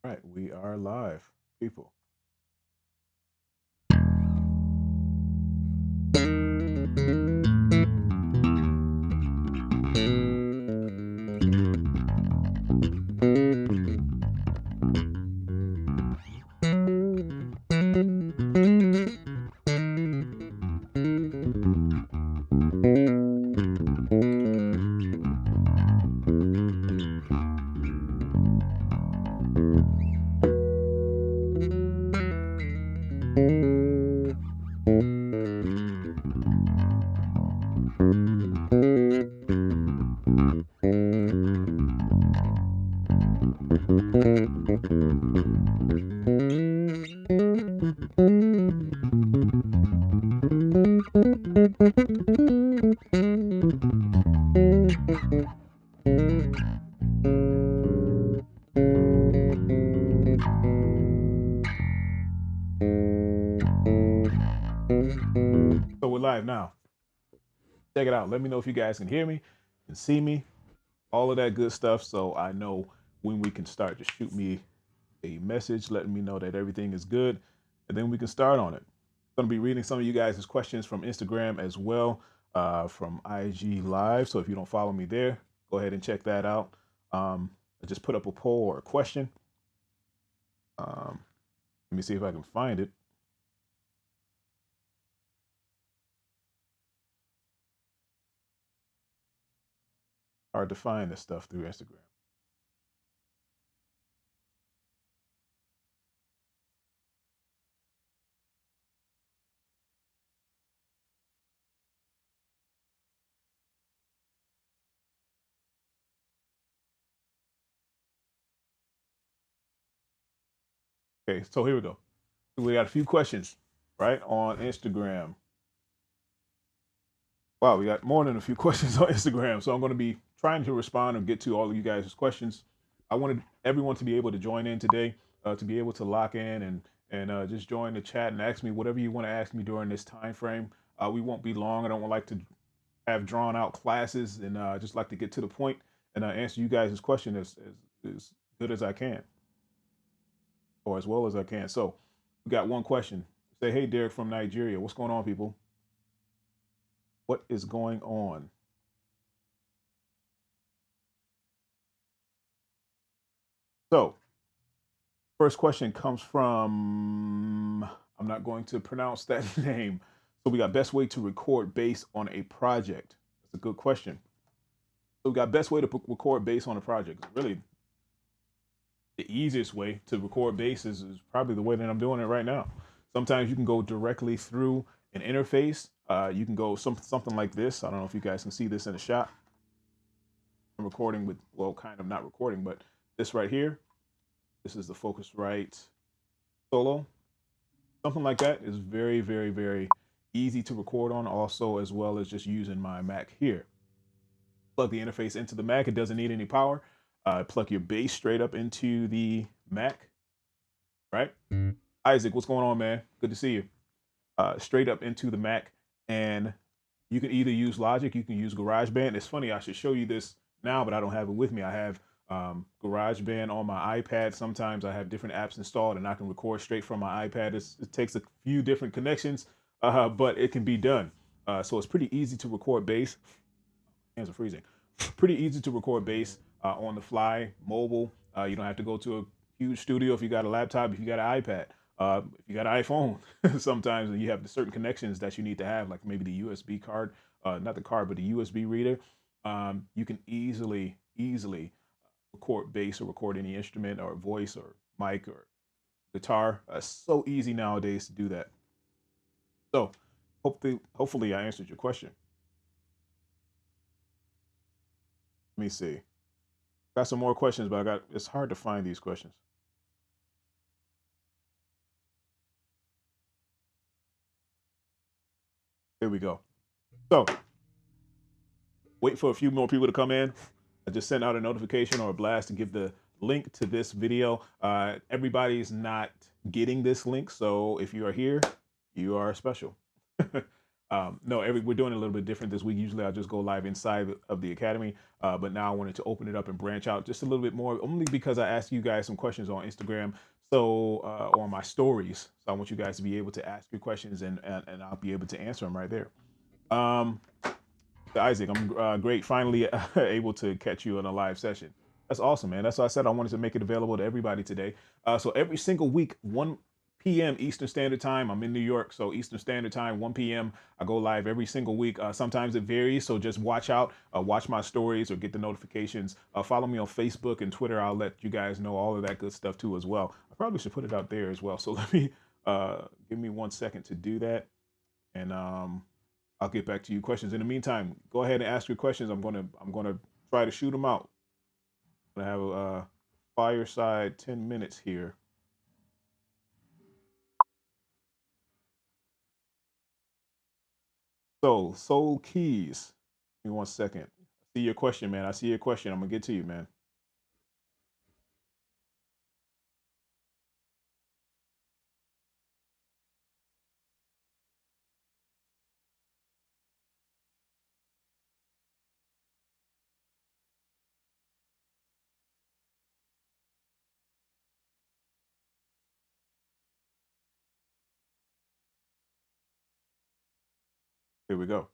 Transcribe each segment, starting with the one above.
All right, we are live, people. So we're live now. Check it out. Let me know if you guys can hear me, can see me, all of that good stuff. So I know when we can start. Just shoot me a message letting me know that everything is good, and then we can start on it. I'm going to be reading some of you guys' questions from Instagram as well, from IG Live. So if you don't follow me there, go ahead and check that out. I just put up a poll or a question. Let me see if I can find it. Hard to find this stuff through Instagram. Okay, so here we go. We got a few questions, right, on Instagram. Wow, we got more than a few questions on Instagram. So I'm going to be trying to respond and get to all of you guys' questions. I wanted everyone to be able to join in today, to be able to lock in and just join the chat and ask me whatever you want to ask me during this time frame. We won't be long. I don't like to have drawn out classes, and just like to get to the point and answer you guys' question as good as I can, or as well as I can. So we got one question. Say, hey, Derek from Nigeria. What's going on, people? What is going on? So, first question comes from, I'm not going to pronounce that name. So, we got best way to record bass on a project. That's a good question. So, we got best way to record bass on a project. Really, the easiest way to record bass is probably the way that I'm doing it right now. Sometimes you can go directly through an interface. You can go something like this. I don't know if you guys can see this in the shot. I'm recording with, well, kind of not recording, but this right here. This is the Focusrite Solo. Something like that is very, very, very easy to record on, also, as well as just using my Mac here. Plug the interface into the Mac. It doesn't need any power. Plug your bass straight up into the Mac, right? Isaac, what's going on, man? Good to see you. Straight up into the Mac, and you can either use Logic, you can use GarageBand. It's funny, I should show you this now, but I don't have it with me. I have GarageBand on my iPad. Sometimes I have different apps installed, and I can record straight from my iPad. It takes a few different connections, but it can be done. So it's pretty easy to record bass. Hands are freezing. Pretty easy to record bass on the fly, mobile. You don't have to go to a huge studio if you got a laptop, if you got an iPad. If you got an iPhone, sometimes you have certain connections that you need to have, like maybe the USB card, not the card, but the USB reader. You can easily record bass or record any instrument or voice or mic or guitar. It's so easy nowadays to do that. So hopefully I answered your question. Let me see. Got some more questions, but it's hard to find these questions. Here we go. So wait for a few more people to come in. I just sent out a notification or a blast to give the link to this video. Everybody's not getting this link, so if you are here, you are special. No, we're doing it a little bit different this week. Usually I just go live inside of the academy, but now I wanted to open it up and branch out just a little bit more, only because I asked you guys some questions on Instagram, so on my stories. So I want you guys to be able to ask your questions, and I'll be able to answer them right there. Um, Isaac, I'm great. Finally able to catch you in a live session. That's awesome, man. That's why I said I wanted to make it available to everybody today. So every single week, 1 p.m. Eastern Standard Time. I'm in New York, so Eastern Standard Time, 1 p.m. I go live every single week. Sometimes it varies, so just watch out. Watch my stories or get the notifications. Follow me on Facebook and Twitter. I'll let you guys know all of that good stuff too as well. I probably should put it out there as well. So let me give me 1 second to do that, and I'll get back to you questions. In the meantime, go ahead and ask your questions. I'm gonna try to shoot them out. I have a fireside 10 minutes here. So Soul Keys, give me 1 second. I see your question, man. I see your question. I'm gonna get to you, man. Here we go.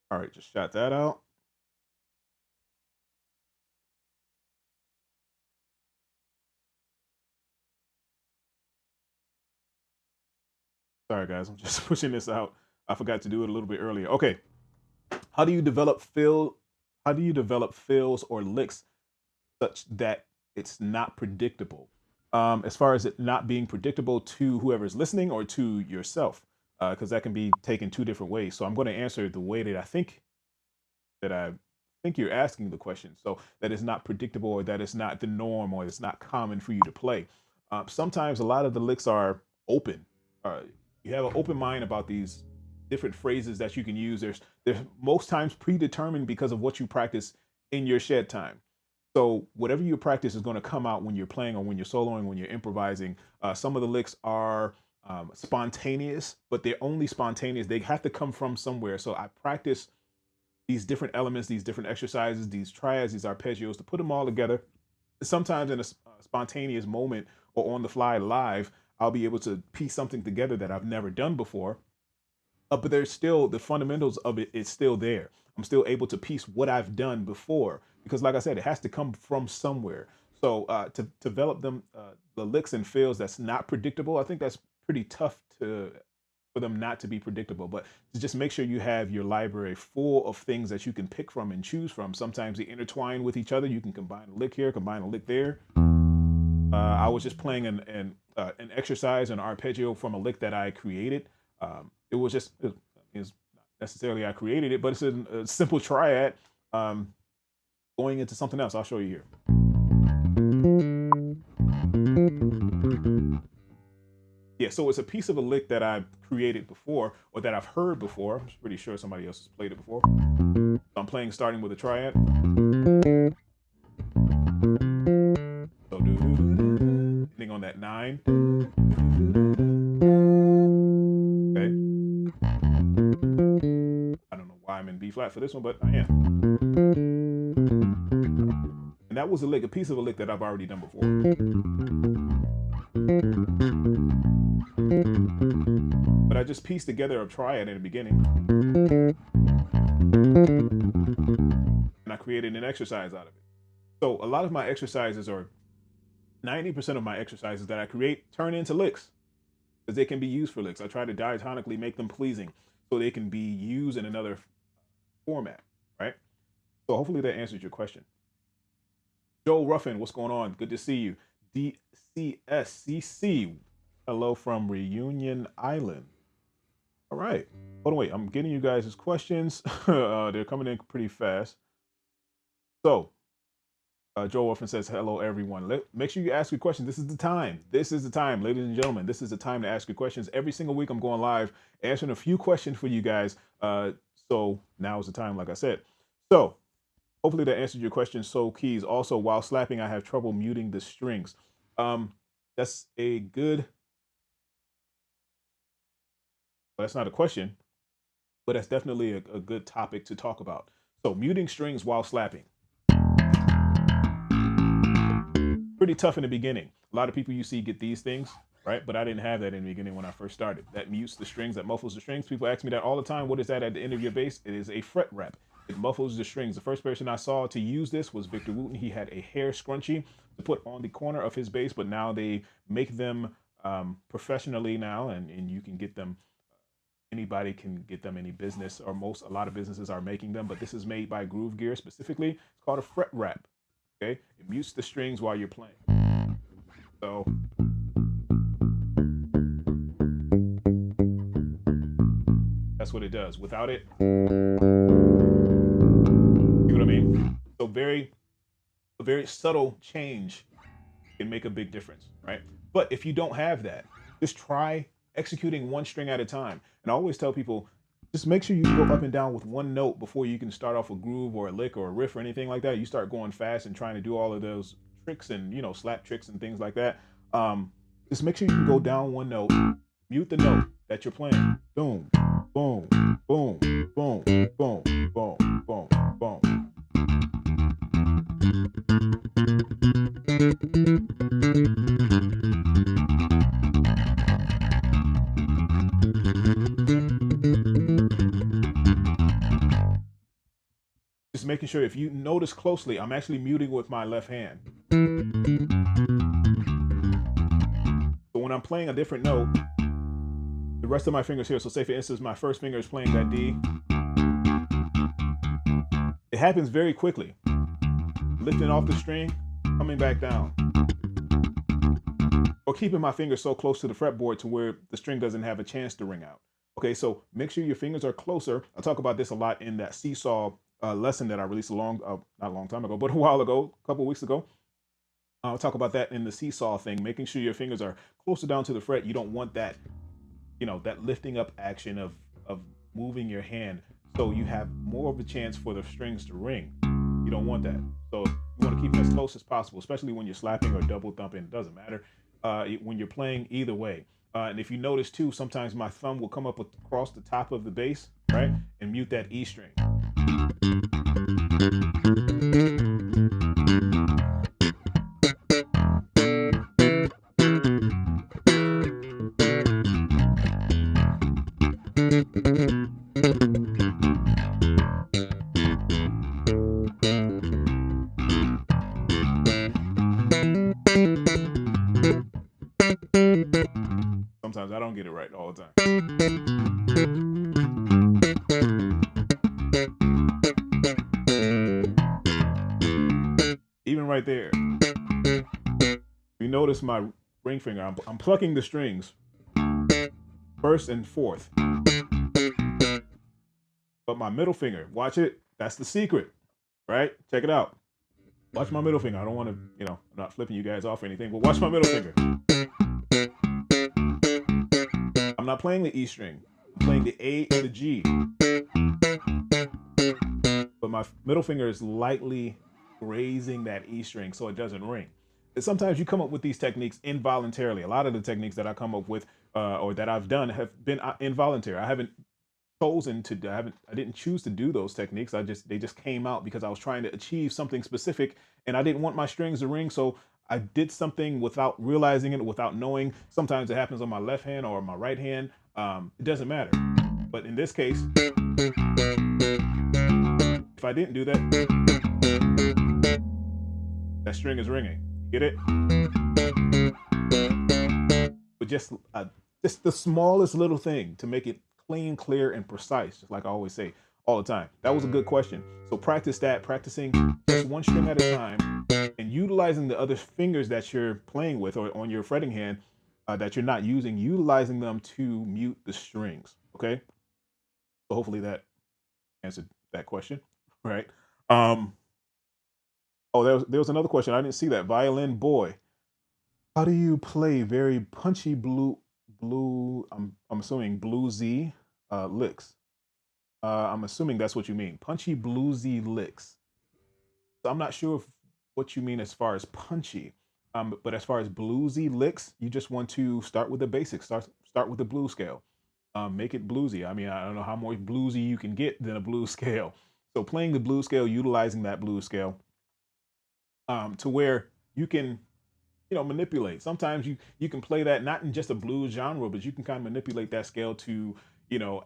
All right, just shot that out. Sorry, guys. I'm just pushing this out. I forgot to do it a little bit earlier. Okay. How do you develop fill? How do you develop fills or licks such that it's not predictable? As far as it not being predictable to whoever's listening or to yourself, because that can be taken two different ways. So I'm going to answer the way that I think you're asking the question. So that is not predictable, or that is not the norm, or it's not common for you to play. Sometimes a lot of the licks are open. You have an open mind about these different phrases that you can use. There's most times predetermined because of what you practice in your shed time. So whatever you practice is going to come out when you're playing, or when you're soloing, when you're improvising. Some of the licks are spontaneous, but they're only spontaneous. They have to come from somewhere. So I practice these different elements, these different exercises, these triads, these arpeggios, to put them all together. Sometimes in a spontaneous moment or on the fly live, I'll be able to piece something together that I've never done before. But there's still the fundamentals of it. It's still there. I'm still able to piece what I've done before, because, like I said, it has to come from somewhere. So to develop the licks and fills that's not predictable, I think that's pretty tough to for them not to be predictable. But to just make sure you have your library full of things that you can pick from and choose from. Sometimes they intertwine with each other. You can combine a lick here, combine a lick there. I was just playing an exercise, an arpeggio from a lick that I created. It was just it's not necessarily I created it, but it's a simple triad going into something else. I'll show you here. Yeah, so it's a piece of a lick that I've created before, or that I've heard before. I'm pretty sure somebody else has played it before. So I'm playing starting with a triad. So ending on that 9. Okay. I don't know why I'm in B flat for this one, but I am. And that was a piece of a lick that I've already done before. But I just pieced together a triad in the beginning. And I created an exercise out of it. So a lot of my exercises, or 90% of my exercises that I create, turn into licks, because they can be used for licks. I try to diatonically make them pleasing so they can be used in another format, right? So hopefully that answers your question. Joe Ruffin, what's going on? Good to see you. DCSCC, hello from Reunion Island. All right. Hold on, wait. I'm getting you guys' questions. They're coming in pretty fast. So, Joe Ruffin says, hello, everyone. Make sure you ask your questions. This is the time. This is the time, ladies and gentlemen. This is the time to ask your questions. Every single week, I'm going live, answering a few questions for you guys. So now is the time, like I said. So, hopefully that answered your question. So Keys. Also, while slapping, I have trouble muting the strings. That's a good that's not a question, but that's definitely a good topic to talk about. So muting strings while slapping. Pretty tough in the beginning. A lot of people you see get these things, right? But I didn't have that in the beginning when I first started. That mutes the strings, that muffles the strings. People ask me that all the time. What is that at the end of your bass? It is a fret wrap. It muffles the strings. The first person I saw to use this was Victor Wooten. He had a hair scrunchie to put on the corner of his bass, but now they make them professionally now, and you can get them. Anybody can get them, any business, or a lot of businesses are making them, but this is made by Groove Gear specifically. It's called a fret wrap. Okay, it mutes the strings while you're playing. So that's what it does. Without it, see what I mean? So a very subtle change can make a big difference, right? But if you don't have that, just try executing one string at a time. And I always tell people, just make sure you go up and down with one note before you can start off a groove or a lick or a riff or anything like that. You start going fast and trying to do all of those tricks and, you know, slap tricks and things like that. Just make sure you can go down one note, mute the note that you're playing. Boom, boom, boom, boom, boom, boom, boom, boom. Just making sure, if you notice closely, I'm actually muting with my left hand. So when I'm playing a different note, the rest of my fingers here, so say for instance, my first finger is playing that D. It happens very quickly. Lifting off the string, coming back down. Or keeping my fingers so close to the fretboard to where the string doesn't have a chance to ring out. Okay, so make sure your fingers are closer. I talk about this a lot in that seesaw lesson that I released not a long time ago, but a while ago, a couple of weeks ago. I'll talk about that in the seesaw thing, making sure your fingers are closer down to the fret. You don't want that, you know, that lifting up action of moving your hand. So you have more of a chance for the strings to ring. You don't want that. So you want to keep them as close as possible, especially when you're slapping or double thumping. It doesn't matter when you're playing either way. And if you notice too, sometimes my thumb will come up across the top of the bass, right, and mute that E string. Sometimes I don't get it right all the time. Even right there, you notice my ring finger, I'm plucking the strings first and fourth. But my middle finger, watch it, that's the secret, right? Check it out. Watch my middle finger. I don't want to, you know, I'm not flipping you guys off or anything, but watch my middle finger. I'm not playing the E string. I'm playing the A and the G. But my middle finger is lightly grazing that E string so it doesn't ring. And sometimes you come up with these techniques involuntarily. A lot of the techniques that I come up with or that I've done have been involuntary. I haven't chosen to, I didn't choose to do those techniques. They just came out because I was trying to achieve something specific and I didn't want my strings to ring. So I did something without realizing it, without knowing. Sometimes it happens on my left hand or my right hand. It doesn't matter. But in this case, if I didn't do that, that string is ringing. Get it? But just the smallest little thing to make it clean, clear, and precise, just like I always say all the time. That was a good question. So practice that, practicing just one string at a time and utilizing the other fingers that you're playing with or on your fretting hand that you're not using, utilizing them to mute the strings, okay? So hopefully that answered that question, right? Oh, there was another question. I didn't see that. Violin boy. How do you play very punchy blue, I'm assuming bluesy licks? I'm assuming that's what you mean. Punchy bluesy licks. So I'm not sure what you mean as far as punchy. But as far as bluesy licks, you just want to start with the basics. Start with the blues scale. Make it bluesy. I mean, I don't know how more bluesy you can get than a blues scale. So playing the blues scale, utilizing that blues scale, to where you can, manipulate. Sometimes you can play that not in just a blues genre, but you can kind of manipulate that scale to,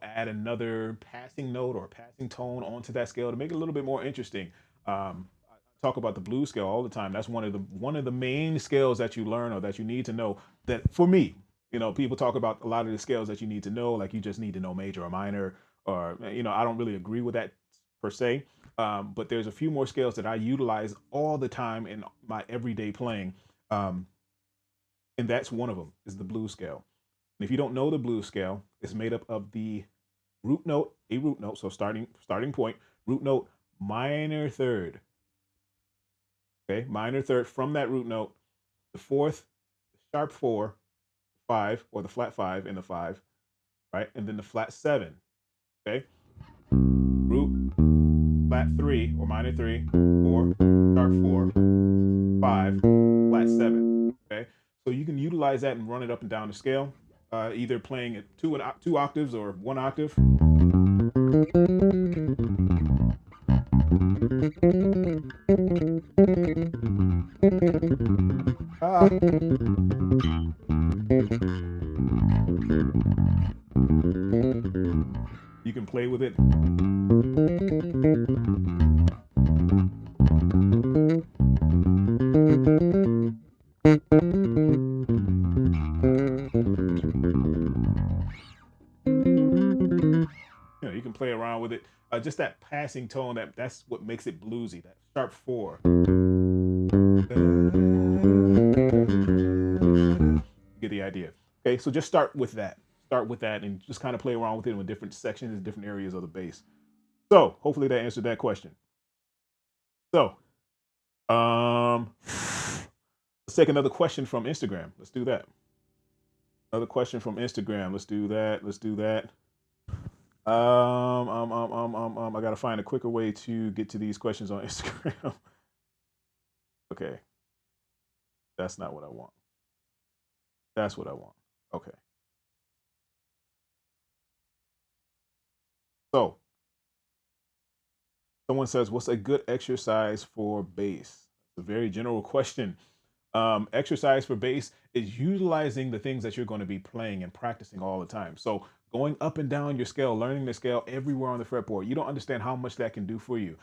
add another passing note or passing tone onto that scale to make it a little bit more interesting. I talk about the blues scale all the time. That's one of the main scales that you learn or that you need to know. That for me, people talk about a lot of the scales that you need to know, like you just need to know major or minor, or I don't really agree with that per se. But there's a few more scales that I utilize all the time in my everyday playing, um, and that's one of them is the blues scale. And if you don't know the blues scale, it's made up of the root note, so starting point, root note, minor third, okay, minor third from that root note, the fourth, the sharp four, five, or the flat five in the five, right, and then the flat seven, okay, root, flat three or minor three, four, sharp four, five, flat seven. Okay, so you can utilize that and run it up and down the scale, either playing it two octaves or one octave. Ah. You can play with it. You can play around with it. Just that passing tone, that's what makes it bluesy. That sharp four. You get the idea. Okay, so just start with that. Start with that and just kind of play around with it with different sections and different areas of the bass. So hopefully that answered that question. So, let's take another question from Instagram. Let's do that. Another question from Instagram. Let's do that. Let's do that. I gotta find a quicker way to get to these questions on Instagram. Okay, that's not what I want. That's what I want. Okay. So, someone says, "What's a good exercise for bass?" It's a very general question. Exercise for bass is utilizing the things that you're going to be playing and practicing all the time. So going up and down your scale, learning the scale everywhere on the fretboard, you don't understand how much that can do for you.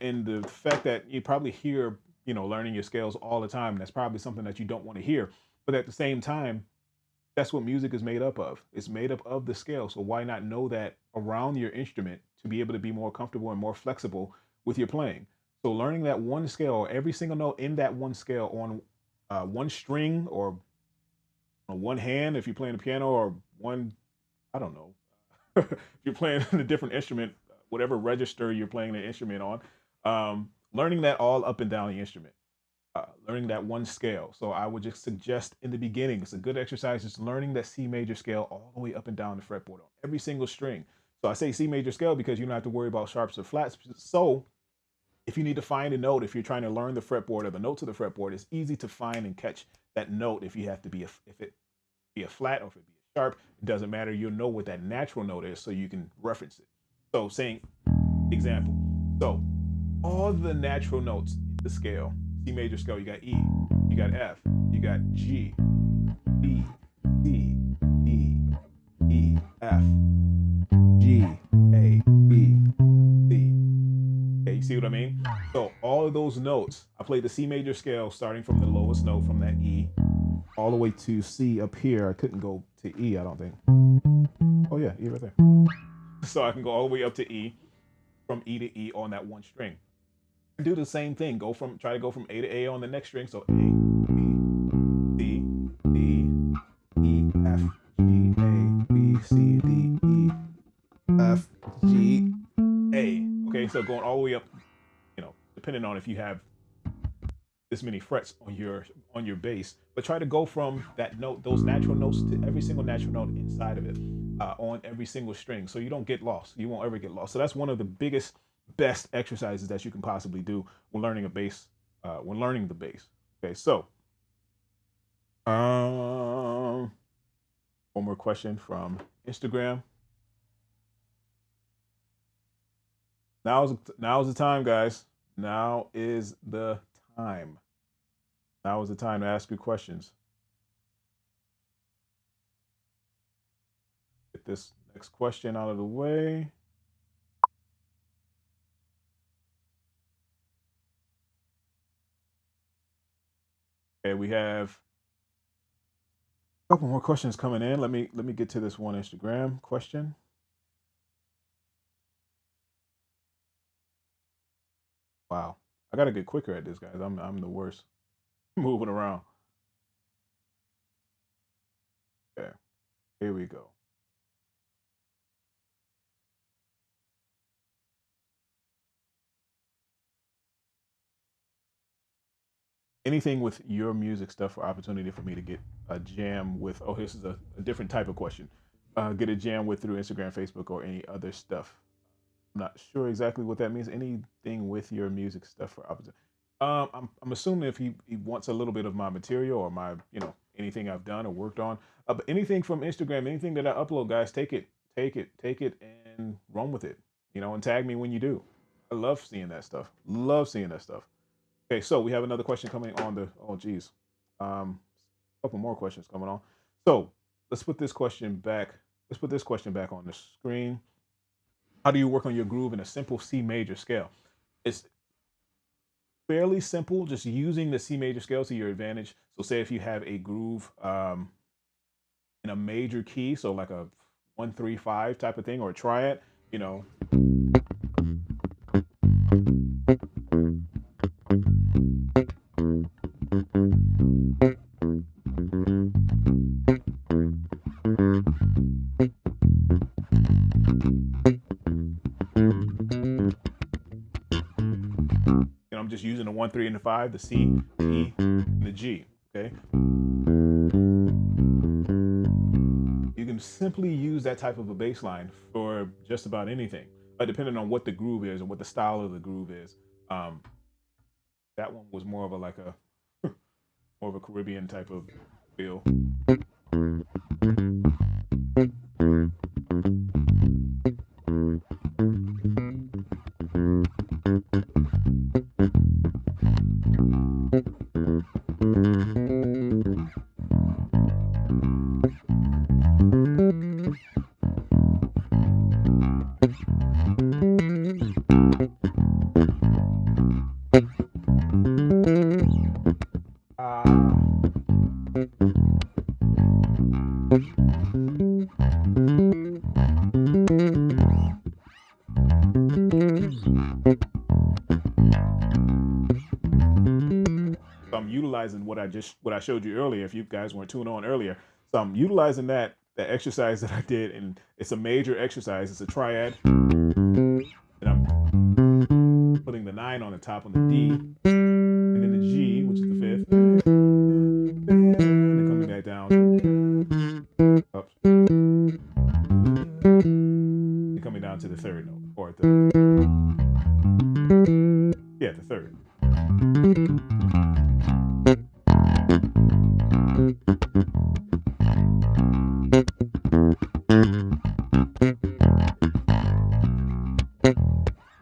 And the fact that you probably hear, learning your scales all the time, that's probably something that you don't want to hear. But at the same time, that's what music is made up of. It's made up of the scale. So why not know that around your instrument to be able to be more comfortable and more flexible with your playing? So learning that one scale, every single note in that one scale on one string or on one hand if you're playing the piano, or one, I don't know, if you're playing a different instrument, whatever register you're playing the instrument on, learning that all up and down the instrument. Learning that one scale. So I would just suggest in the beginning, it's a good exercise, is learning that C major scale all the way up and down the fretboard on every single string. So I say C major scale because you don't have to worry about sharps or flats. So if you need to find a note, if you're trying to learn the fretboard or the notes of the fretboard, it's easy to find and catch that note. If you have to be if it be a flat or if it be a sharp, it doesn't matter. You'll know what that natural note is, so you can reference it. So saying example. So all the natural notes in the scale, C major scale, you got E, you got F, you got G, B, C, D, E, F, G, A, B, C. Okay, you see what I mean? So all of those notes, I played the C major scale starting from the lowest note from that E all the way to C up here. I couldn't go to E, I don't think. Oh yeah, E right there. So I can go all the way up to E, from E to E on that one string. Do the same thing. Try to go from A to A on the next string. So A, B, C, D, E, F, G, A, B, C, D, E, F, G, A. Okay, so going all the way up, depending on if you have this many frets on your bass, but try to go from that note, those natural notes, to every single natural note inside of it, on every single string, so you don't get lost. You won't ever get lost. So that's one of the best exercises that you can possibly do when learning a bass, when learning the bass. Okay, so One more question from Instagram. Now's the time, guys. Now is the time. Now is the time to ask your questions. Get this next question out of the way. Okay, we have a couple more questions coming in. Let me get to this one Instagram question. Wow, I gotta get quicker at this, guys. I'm the worst. Moving around. Okay, here we go. Anything with your music stuff or opportunity for me to get a jam with? Oh, this is a different type of question. Get a jam with through Instagram, Facebook, or any other stuff. I'm not sure exactly what that means. Anything with your music stuff for opportunity. I'm assuming if he wants a little bit of my material or my, anything I've done or worked on, but anything from Instagram, anything that I upload, guys, take it, and run with it. And tag me when you do. I love seeing that stuff. Love seeing that stuff. Okay, so we have another question coming on the. Oh, geez, a couple more questions coming on. So let's put this question back. Let's put this question back on the screen. How do you work on your groove in a simple C major scale? It's fairly simple, just using the C major scale to your advantage. So say if you have a groove in a major key, so like a 1-3-5 type of thing, or a triad, you know. I'm just using the 1, 3, and the 5, the C, the E, and the G. Okay. You can simply use that type of a bass line for just about anything, depending on what the groove is and what the style of the groove is. That one was more of a like a more of a Caribbean type of feel. I'm utilizing what I showed you earlier. If you guys weren't tuned on earlier, so I'm utilizing that exercise that I did, and it's a major exercise. It's a triad, and I'm putting the 9 on the top on the D, and then the G, which is the 5th, and then coming back down, up, and coming down to the 3rd note, or the 3rd.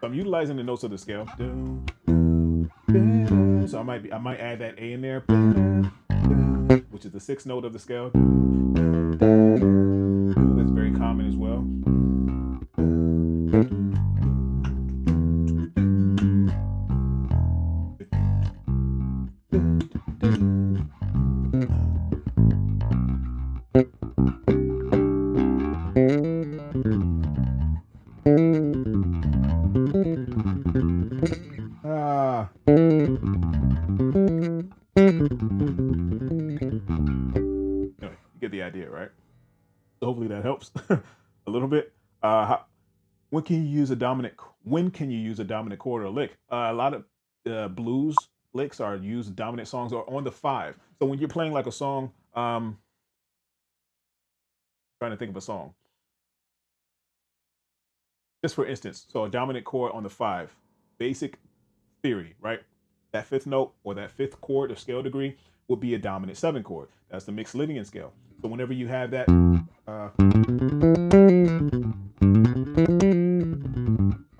So I'm utilizing the notes of the scale. So I might add that A in there, which is the 6th note of the scale. That's very common as well. Anyway, you get the idea, right? So hopefully that helps a little bit. When can you use a dominant? When can you use a dominant chord or lick? A lot of blues licks are used dominant songs or on the 5. So when you're playing like a song, trying to think of a song, just for instance, so a dominant chord on the 5, basic theory, right? that fifth note or that fifth chord or scale degree would be a dominant 7 chord. That's the mixed Lydian scale. So whenever you have that, I'm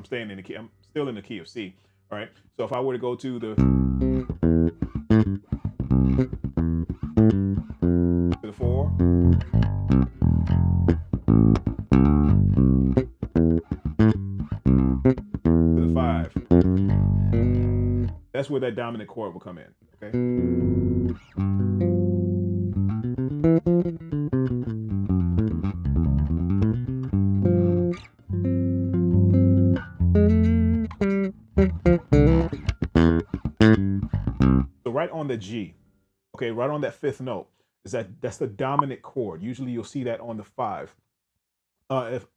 staying in the key. I'm still in the key of C. All right. So if I were to go to the 4 to the 5, that's where that dominant chord will come in. Okay. So right on the G, okay, right on that fifth note, that's the dominant chord. Usually you'll see that on the 5.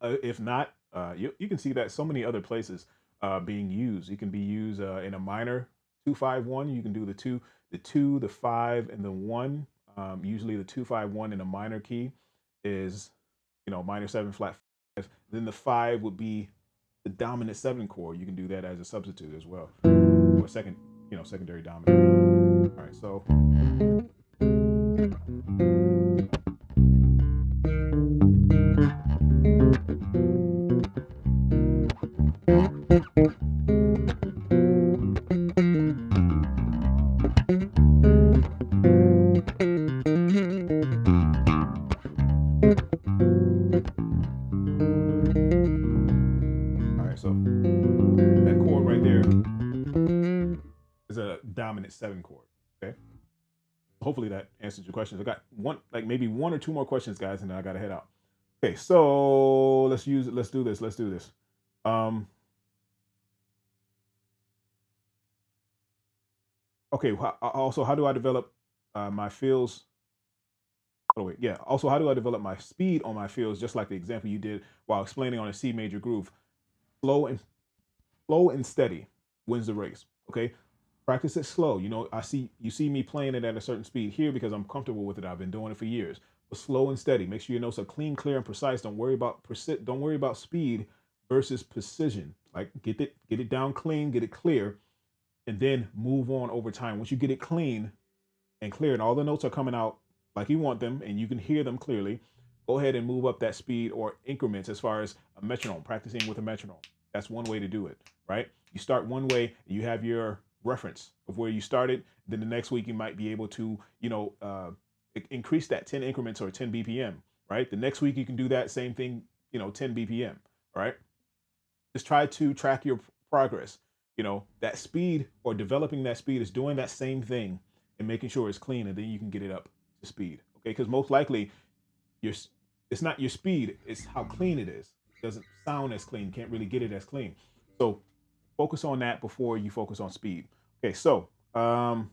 If not, you can see that so many other places being used. It can be used in a minor 2-5-1. You can do the 2, the 5, and the 1. Usually the 2-5-1 in a minor key is, minor 7 flat 5. Then the 5 would be the dominant 7 chord. You can do that as a substitute as well, or secondary dominant. All right, so. So that chord right there is a dominant 7 chord. Okay. Hopefully that answers your questions. I got maybe one or two more questions, guys, and then I gotta head out. Okay, so let's do this. Okay. Also, how do I develop my fills? Oh wait, yeah. Also, how do I develop my speed on my fills? Just like the example you did while explaining on a C major groove. Slow and steady wins the race. Okay. Practice it slow. You see me playing it at a certain speed here because I'm comfortable with it. I've been doing it for years. But slow and steady. Make sure your notes are clean, clear, and precise. Don't worry about speed versus precision. Like get it down clean, get it clear, and then move on over time. Once you get it clean and clear, and all the notes are coming out like you want them, and you can hear them clearly, go ahead and move up that speed or increments as far as a metronome. Practicing with a metronome. That's one way to do it, right? You start one way, you have your reference of where you started. Then the next week you might be able to, increase that 10 increments or 10 BPM, right? The next week you can do that same thing, 10 BPM, right? Just try to track your progress. That speed or developing that speed is doing that same thing and making sure it's clean, and then you can get it up to speed. Okay, because most likely it's not your speed, it's how clean it is. It doesn't sound as clean, can't really get it as clean. So focus on that before you focus on speed. Okay, so oh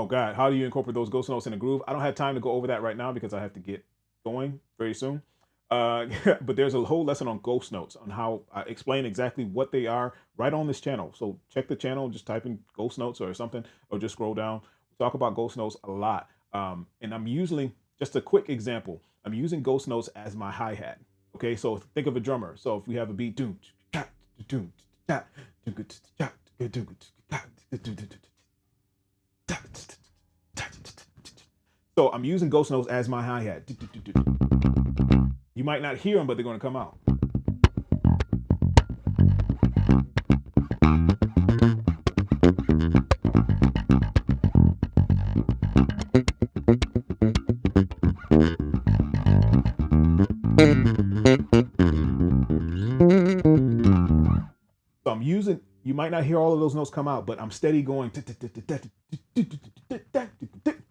God, how do you incorporate those ghost notes in a groove? I don't have time to go over that right now because I have to get going very soon. But there's a whole lesson on ghost notes, on how I explain exactly what they are right on this channel. So check the channel, just type in ghost notes or something, or just scroll down. We talk about ghost notes a lot. And I'm usually, just a quick example, I'm using ghost notes as my hi-hat. Okay, so think of a drummer. So if we have a beat, so I'm using ghost notes as my hi-hat. You might not hear them, but they're going to come out. So I'm using, you might not hear all of those notes come out, but I'm steady going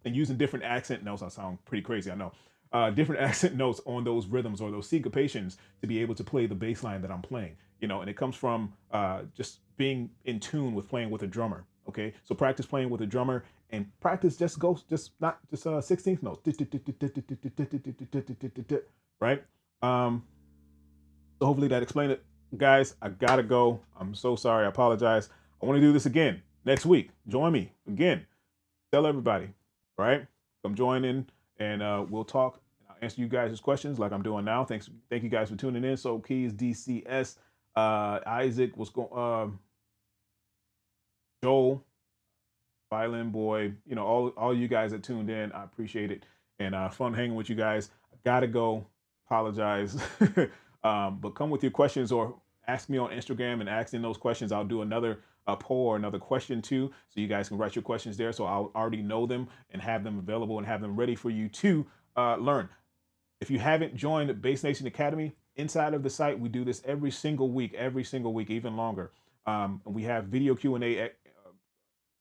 and using different accent notes. I sound pretty crazy, I know. Different accent notes on those rhythms or those syncopations to be able to play the bass line that I'm playing, and it comes from just being in tune with playing with a drummer. Okay, so practice playing with a drummer and practice not just 16th notes, right? So hopefully that explained it. Guys, I gotta go. I'm so sorry. I apologize. I want to do this again next week. Join me again. Tell everybody, right? Come join in, and we'll talk. I'll answer you guys' questions like I'm doing now. Thank you guys for tuning in. So Keys DCS, Isaac, what's going? Joel, Violin Boy, you know, all you guys that tuned in. I appreciate it, and fun hanging with you guys. I gotta go. Apologize, but come with your questions or ask me on Instagram and asking those questions. I'll do another poll or another question too, so you guys can write your questions there. So I'll already know them and have them available and have them ready for you to learn. If you haven't joined Bass Nation Academy, inside of the site, we do this every single week, even longer. And we have video Q&A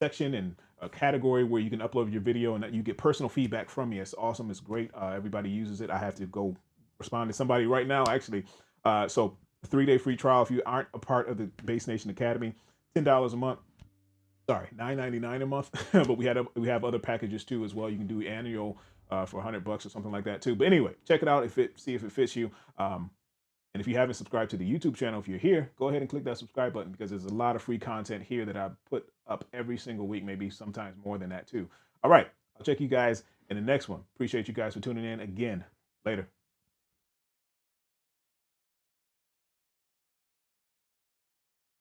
section and a category where you can upload your video and you get personal feedback from me. It's awesome. It's great. Everybody uses it. I have to go respond to somebody right now, actually. So 3-day free trial if you aren't a part of the Bass Nation Academy, $10 a month. Sorry, $9.99 a month. But we have other packages too as well. You can do annual for $100 or something like that too. But anyway, check it out see if it fits you. And if you haven't subscribed to the YouTube channel, if you're here, go ahead and click that subscribe button because there's a lot of free content here that I put up every single week, maybe sometimes more than that too. All right, I'll check you guys in the next one. Appreciate you guys for tuning in again. Later.